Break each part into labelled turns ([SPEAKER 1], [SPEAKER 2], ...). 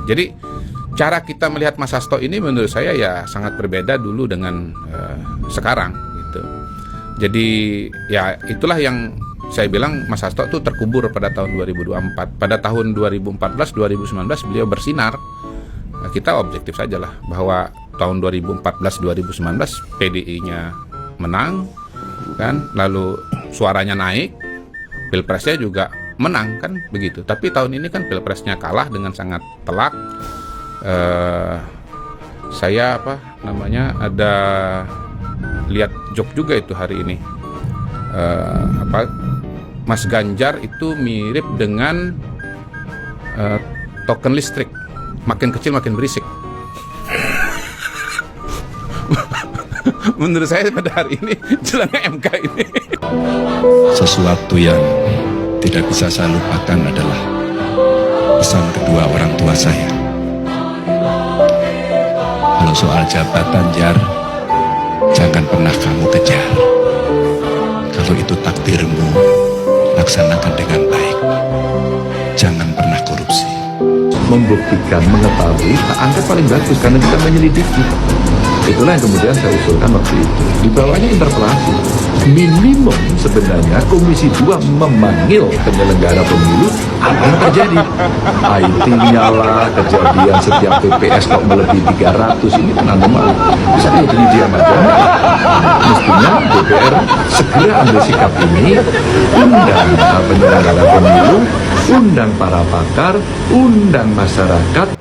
[SPEAKER 1] Jadi cara kita melihat Mas Hasto ini menurut saya ya sangat berbeda dulu dengan sekarang gitu. Jadi ya itulah yang saya bilang Mas Hasto tuh terkubur pada tahun 2024. Pada tahun 2014-2019 beliau bersinar. Nah, kita objektif saja lah bahwa tahun 2014-2019 PDI-nya menang kan, lalu suaranya naik, pilpresnya juga menang kan begitu. Tapi tahun ini kan pilpresnya kalah dengan sangat telak. Saya ada lihat job juga itu hari ini, Mas Ganjar itu mirip dengan token listrik, makin kecil makin berisik. Menurut saya pada hari ini jelasnya MK ini.
[SPEAKER 2] Sesuatu yang tidak bisa saya lupakan adalah pesan kedua orang tua saya. Kalau soal jabatan, Jar, jangan pernah kamu kejar. Kalau itu takdirmu, laksanakan dengan baik. Jangan pernah korupsi.
[SPEAKER 3] Membuktikan, mengetahui, Angket paling bagus karena kita menyelidiki. Itulah yang kemudian saya usulkan waktu itu. Di bawahnya interpelasi. Minimum sebenarnya Komisi 2 memanggil penyelenggara pemilu apa yang terjadi. IT-nya lah, kejadian setiap TPS kok melebihi 300, ini kan anomali. Bisa diberi diam aja. Mestinya DPR segera ambil sikap ini, undang penyelenggara pemilu, undang para pakar, undang masyarakat.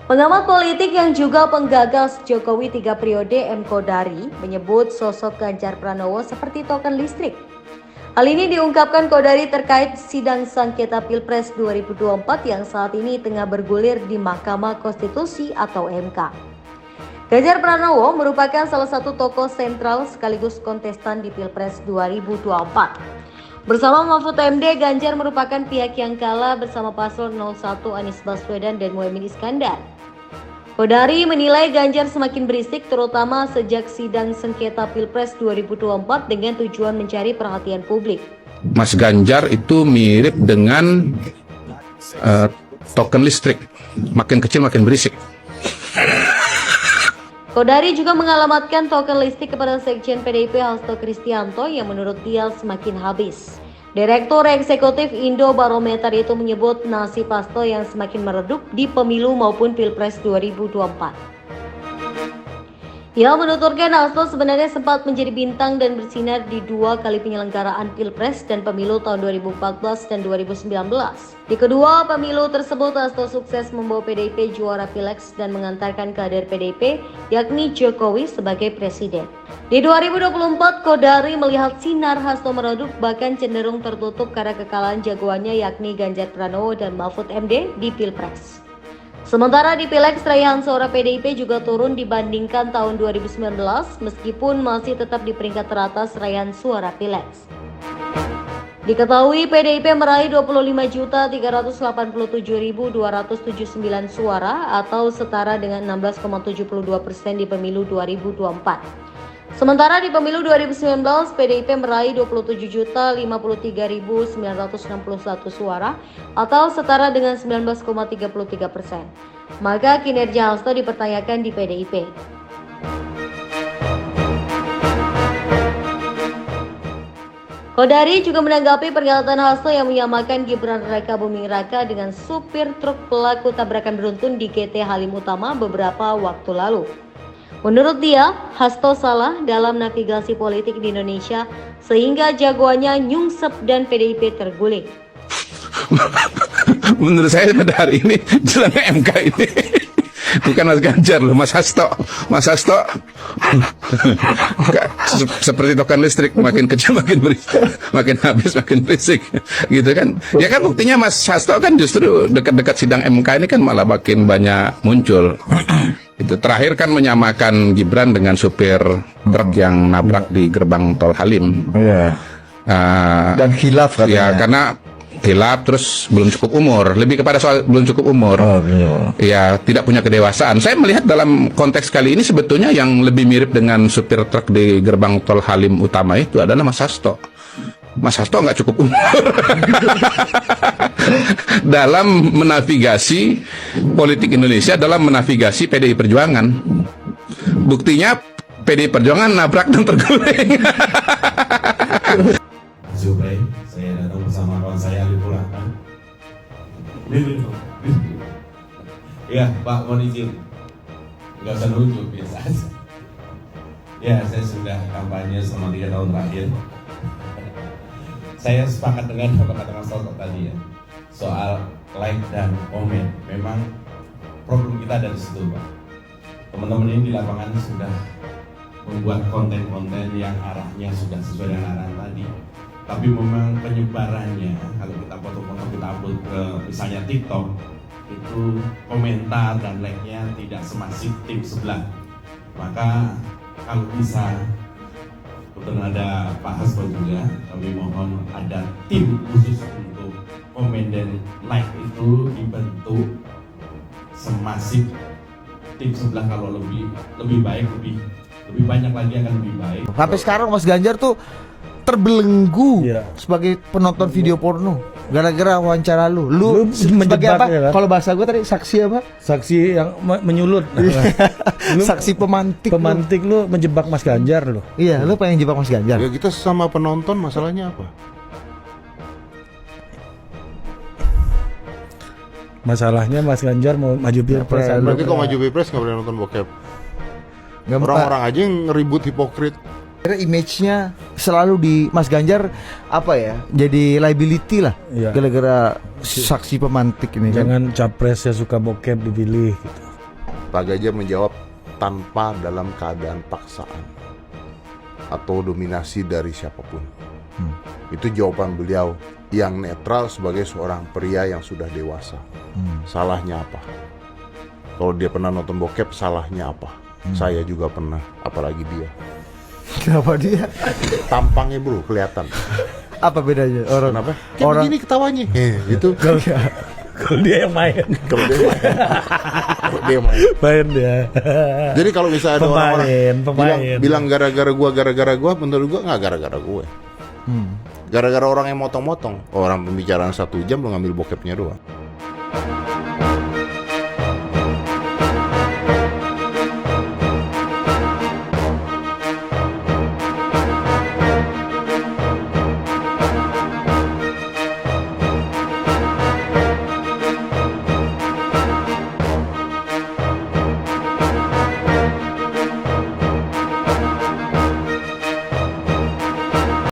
[SPEAKER 4] Pengamat politik yang juga penggagas Jokowi 3 periode M. Kodari menyebut sosok Ganjar Pranowo seperti token listrik. Hal ini diungkapkan Kodari terkait sidang sengketa Pilpres 2024 yang saat ini tengah bergulir di Mahkamah Konstitusi atau MK. Ganjar Pranowo merupakan salah satu tokoh sentral sekaligus kontestan di Pilpres 2024. Bersama Mahfud MD, Ganjar merupakan pihak yang kalah bersama paslon 01 Anies Baswedan dan Muhaimin Iskandar. Kodari menilai Ganjar semakin berisik terutama sejak sidang sengketa Pilpres 2024 dengan tujuan mencari perhatian publik.
[SPEAKER 1] Mas Ganjar itu mirip dengan token listrik, makin kecil makin berisik.
[SPEAKER 4] Kodari juga mengalamatkan token listrik kepada Sekjen PDIP Hasto Kristianto yang menurut dia semakin habis. Direktur Eksekutif Indo Barometer itu menyebut nasib Hasto yang semakin meredup di pemilu maupun Pilpres 2024. Ia menuturkan Hasto sebenarnya sempat menjadi bintang dan bersinar di 2 kali penyelenggaraan Pilpres dan Pemilu tahun 2014 dan 2019. Di kedua pemilu tersebut Hasto sukses membawa PDIP juara Pilegs dan mengantarkan kader PDIP yakni Jokowi sebagai presiden. Di 2024 Kodari melihat sinar Hasto meredup bahkan cenderung tertutup karena kekalahan jagoannya yakni Ganjar Pranowo dan Mahfud MD di Pilpres. Sementara di Pileg, raihan suara PDIP juga turun dibandingkan tahun 2019 meskipun masih tetap di peringkat teratas raihan suara Pileg. Diketahui PDIP meraih 25.387.279 suara atau setara dengan 16,72% di pemilu 2024. Sementara di pemilu 2019, PDIP meraih 27.053.961 suara atau setara dengan 19,33%. Maka kinerja Hasto dipertanyakan di PDIP. Kodari juga menanggapi pernyataan Hasto yang menyamakan Gibran Raka Buming Raka dengan supir truk pelaku tabrakan beruntun di GT Halim Utama beberapa waktu lalu. Menurut dia, Hasto salah dalam navigasi politik di Indonesia sehingga jagoannya nyungsep dan PDIP terguling.
[SPEAKER 1] Menurut saya pada hari ini jelasnya MK ini. Bukan Mas Ganjar loh, Mas Hasto. Mas Hasto seperti token listrik, makin kecil makin berisik, makin habis makin berisik, gitu kan? Ya kan buktinya Mas Hasto kan justru dekat-dekat sidang MK ini kan malah makin banyak muncul. Itu terakhir kan menyamakan Gibran dengan supir truk yang nabrak di gerbang tol Halim.
[SPEAKER 5] Dan khilaf katanya.
[SPEAKER 1] Ya karena hilap, terus belum cukup umur. Lebih kepada soal belum cukup umur. Ya, tidak punya kedewasaan. Saya melihat dalam konteks kali ini sebetulnya yang lebih mirip dengan supir truk di gerbang tol Halim Utama itu adalah Mas Hasto. Mas Hasto nggak cukup umur dalam menavigasi politik Indonesia, dalam menavigasi PDI Perjuangan. Buktinya PDI Perjuangan nabrak dan terguling.
[SPEAKER 5] Zubair, saya datang bersama kawan saya Ali Pulangkan. Ya, Pak, mohon izin. Nggak usah lucu, biasa aja. Ya, saya sudah kampanye selama 3 tahun terakhir. Saya sepakat dengan apa kata Mas Toto tadi ya, soal like dan komen. Memang problem kita ada di situ, Pak. Teman-teman ini di lapangan sudah membuat konten-konten yang arahnya sudah sesuai dengan arahan tadi. Tapi memang penyebarannya, kalau kita foto-foto kita upload ke misalnya TikTok, itu komentar dan like-nya tidak semasif tim sebelah. Maka kalau bisa, kebetulan ada Pak Hasto juga, kami mohon ada tim khusus untuk komen dan like itu dibentuk semasif tim sebelah. Kalau lebih baik, lebih banyak lagi akan lebih baik.
[SPEAKER 6] Sampai sekarang Mas Ganjar tuh terbelenggu sebagai penonton video porno gara-gara wawancara lu sebagai apa?
[SPEAKER 7] Ya, kan?
[SPEAKER 6] Kalau bahasa gue tadi saksi apa?
[SPEAKER 7] Saksi yang menyulut.
[SPEAKER 6] Saksi pemantik.
[SPEAKER 7] Pemantik lu menjebak Mas Ganjar lu.
[SPEAKER 6] Iya, lu pengen jebak Mas Ganjar.
[SPEAKER 8] Ya kita sama penonton, masalahnya apa?
[SPEAKER 7] Masalahnya Mas Ganjar mau maju pilpres.
[SPEAKER 8] Berarti kok maju pilpres nggak boleh nonton bokep? Orang-orang aja yang ribut hipokrit.
[SPEAKER 6] Karena image-nya selalu di Mas Ganjar apa ya? Jadi liability lah.
[SPEAKER 7] Iya.
[SPEAKER 6] Gara-gara saksi pemantik ini.
[SPEAKER 7] Jangan capres yang suka bokep dipilih gitu.
[SPEAKER 8] Pak Ganjar menjawab tanpa dalam keadaan paksaan atau dominasi dari siapapun. Itu jawaban beliau yang netral sebagai seorang pria yang sudah dewasa. Salahnya apa? Kalau dia pernah nonton bokep, salahnya apa? Saya juga pernah, apalagi dia.
[SPEAKER 6] Kenapa dia?
[SPEAKER 8] Tampangnya bro, kelihatan.
[SPEAKER 6] Apa bedanya orang?
[SPEAKER 8] Kenapa? Kayak begini ketawanya. Gitu.
[SPEAKER 7] Kalau dia yang main.
[SPEAKER 8] Kalau dia main. Kalau dia main.
[SPEAKER 7] Main dia.
[SPEAKER 8] Jadi kalau misalnya ada orang-orang
[SPEAKER 7] pemain.
[SPEAKER 8] bilang gara-gara gua, menurut gua nggak gara-gara gue. Gara-gara orang yang motong-motong. Orang pembicaraan 1 jam lo ngambil bokepnya doang.